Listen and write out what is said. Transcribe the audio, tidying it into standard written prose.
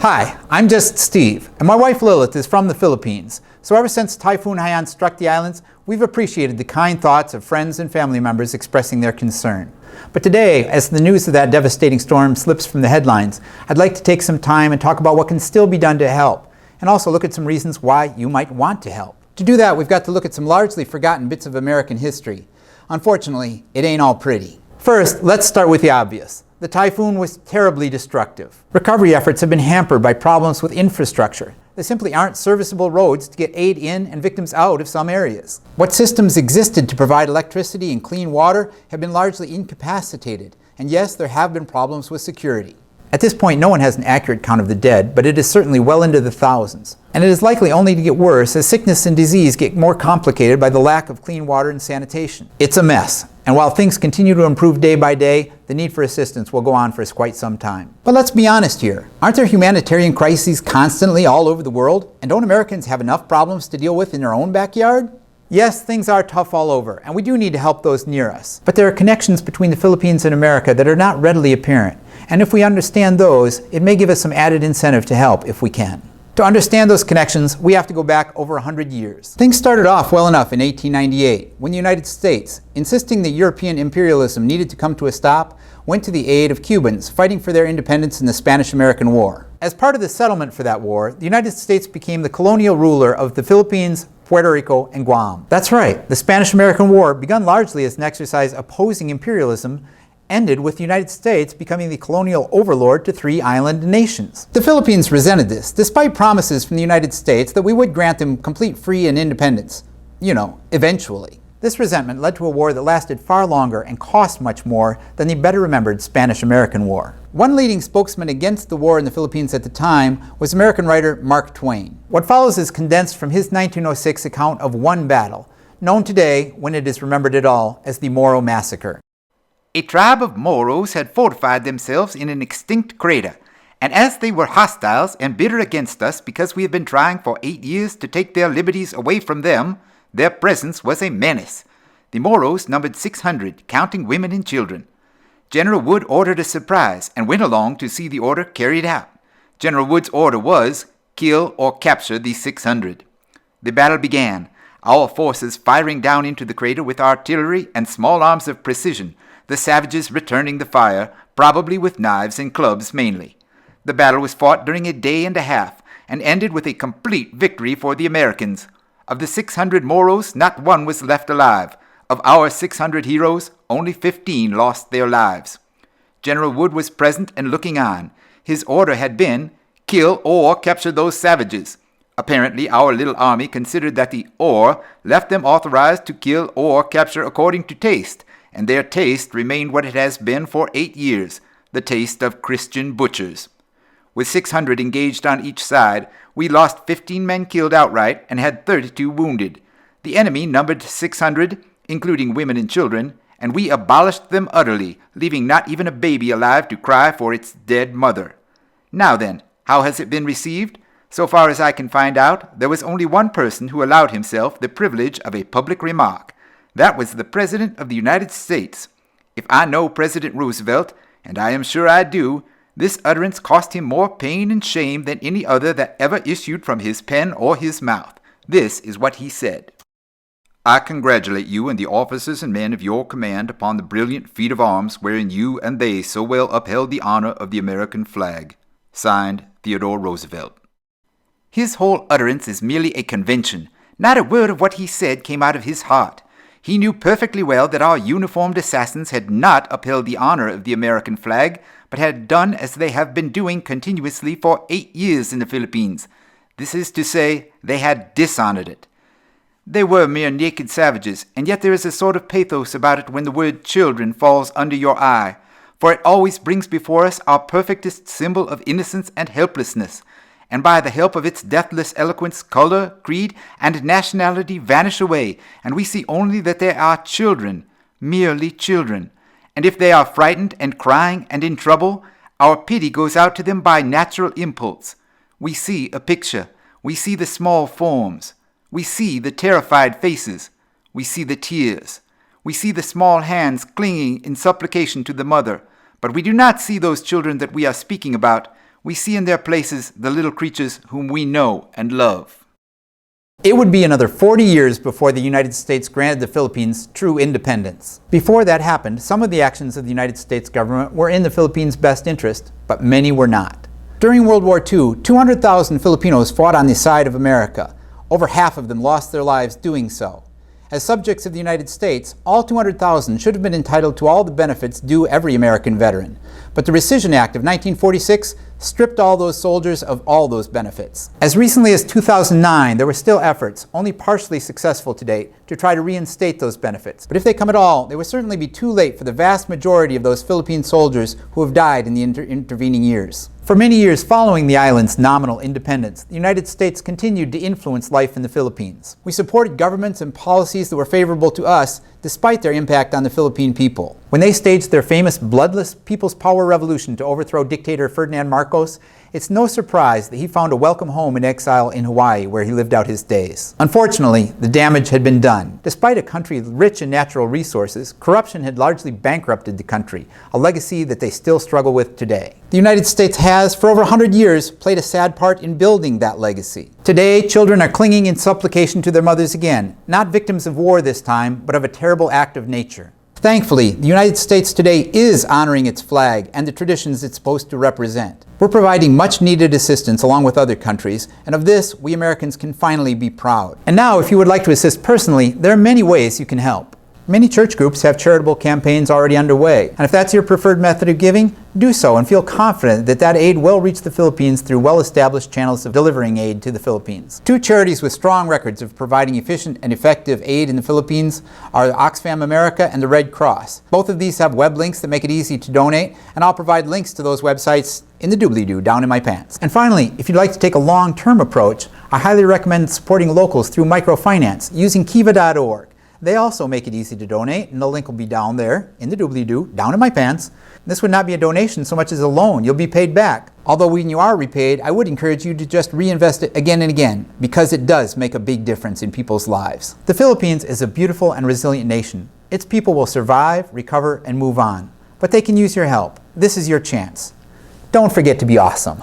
Hi, I'm just Steve, and my wife Lilith is from the Philippines. So ever since Typhoon Haiyan struck the islands, we've appreciated the kind thoughts of friends and family members expressing their concern. But today, as the news of that devastating storm slips from the headlines, I'd like to take some time and talk about what can still be done to help, and also look at some reasons why you might want to help. To do that, we've got to look at some largely forgotten bits of American history. Unfortunately, it ain't all pretty. First, let's start with the obvious. The typhoon was terribly destructive. Recovery efforts have been hampered by problems with infrastructure. There simply aren't serviceable roads to get aid in and victims out of some areas. What systems existed to provide electricity and clean water have been largely incapacitated. And yes, there have been problems with security. At this point, no one has an accurate count of the dead, but it is certainly well into the thousands. And it is likely only to get worse as sickness and disease get more complicated by the lack of clean water and sanitation. It's a mess. And while things continue to improve day by day, the need for assistance will go on for quite some time. But let's be honest here. Aren't there humanitarian crises constantly all over the world? And don't Americans have enough problems to deal with in their own backyard? Yes, things are tough all over, and we do need to help those near us. But there are connections between the Philippines and America that are not readily apparent. And if we understand those, it may give us some added incentive to help if we can. To understand those connections, we have to go back over 100 years. Things started off well enough in 1898, when the United States, insisting that European imperialism needed to come to a stop, went to the aid of Cubans fighting for their independence in the Spanish-American War. As part of the settlement for that war, the United States became the colonial ruler of the Philippines, Puerto Rico, and Guam. That's right, the Spanish-American War, begun largely as an exercise opposing imperialism, ended with the United States becoming the colonial overlord to 3 island nations. The Philippines resented this, despite promises from the United States that we would grant them complete free and independence. Eventually. This resentment led to a war that lasted far longer and cost much more than the better remembered Spanish-American War. One leading spokesman against the war in the Philippines at the time was American writer Mark Twain. What follows is condensed from his 1906 account of one battle, known today, when it is remembered at all, as the Moro Massacre. A tribe of Moros had fortified themselves in an extinct crater, and as they were hostiles and bitter against us because we had been trying for 8 years to take their liberties away from them, their presence was a menace. The Moros numbered 600, counting women and children. General Wood ordered a surprise and went along to see the order carried out. General Wood's order was, kill or capture the 600. The battle began, our forces firing down into the crater with artillery and small arms of precision, the savages returning the fire, probably with knives and clubs mainly. The battle was fought during a day and a half, and ended with a complete victory for the Americans. Of the 600 Moros, not one was left alive. Of our 600 heroes, only 15 lost their lives. General Wood was present and looking on. His order had been, kill or capture those savages. Apparently, our little army considered that the or left them authorized to kill or capture according to taste, and their taste remained what it has been for 8 years, the taste of Christian butchers. With 600 engaged on each side, we lost 15 men killed outright and had 32 wounded. The enemy numbered 600, including women and children, and we abolished them utterly, leaving not even a baby alive to cry for its dead mother. Now then, how has it been received? So far as I can find out, there was only one person who allowed himself the privilege of a public remark. That was the President of the United States. If I know President Roosevelt, and I am sure I do, this utterance cost him more pain and shame than any other that ever issued from his pen or his mouth. This is what he said. I congratulate you and the officers and men of your command upon the brilliant feat of arms wherein you and they so well upheld the honor of the American flag. Signed, Theodore Roosevelt. His whole utterance is merely a convention. Not a word of what he said came out of his heart. He knew perfectly well that our uniformed assassins had not upheld the honor of the American flag, but had done as they have been doing continuously for 8 years in the Philippines. This is to say, they had dishonored it. They were mere naked savages, and yet there is a sort of pathos about it when the word children falls under your eye, for it always brings before us our perfectest symbol of innocence and helplessness, and by the help of its deathless eloquence, color, creed, and nationality vanish away, and we see only that they are children, merely children. And if they are frightened and crying and in trouble, our pity goes out to them by natural impulse. We see a picture. We see the small forms. We see the terrified faces. We see the tears. We see the small hands clinging in supplication to the mother. But we do not see those children that we are speaking about. we see in their places the little creatures whom we know and love. It would be another 40 years before the United States granted the Philippines true independence. Before that happened, some of the actions of the United States government were in the Philippines' best interest, but many were not. During World War II, 200,000 Filipinos fought on the side of America. Over half of them lost their lives doing so. As subjects of the United States, all 200,000 should have been entitled to all the benefits due every American veteran. But the Rescission Act of 1946 stripped all those soldiers of all those benefits. As recently as 2009, there were still efforts, only partially successful to date, to try to reinstate those benefits. But if they come at all, they will certainly be too late for the vast majority of those Philippine soldiers who have died in the intervening years. For many years following the island's nominal independence, the United States continued to influence life in the Philippines. We supported governments and policies that were favorable to us, despite their impact on the Philippine people. When they staged their famous bloodless People's Power Revolution to overthrow dictator Ferdinand Marcos, it's no surprise that he found a welcome home in exile in Hawaii, where he lived out his days. Unfortunately, the damage had been done. Despite a country rich in natural resources, corruption had largely bankrupted the country, a legacy that they still struggle with today. The United States has, for over 100 years, played a sad part in building that legacy. Today, children are clinging in supplication to their mothers again, not victims of war this time, but of a terrible act of nature. Thankfully, the United States today is honoring its flag and the traditions it's supposed to represent. We're providing much needed assistance along with other countries, and of this, we Americans can finally be proud. And now, if you would like to assist personally, there are many ways you can help. Many church groups have charitable campaigns already underway, and if that's your preferred method of giving, do so and feel confident that that aid will reach the Philippines through well-established channels of delivering aid to the Philippines. Two charities with strong records of providing efficient and effective aid in the Philippines are Oxfam America and the Red Cross. Both of these have web links that make it easy to donate, and I'll provide links to those websites in the doobly-doo down in my pants. And finally, if you'd like to take a long-term approach, I highly recommend supporting locals through microfinance using kiva.org. They also make it easy to donate, and the link will be down there in the doobly-doo, down in my pants. This would not be a donation so much as a loan. You'll be paid back. Although when you are repaid, I would encourage you to just reinvest it again and again, because it does make a big difference in people's lives. The Philippines is a beautiful and resilient nation. Its people will survive, recover, and move on. But they can use your help. This is your chance. Don't forget to be awesome.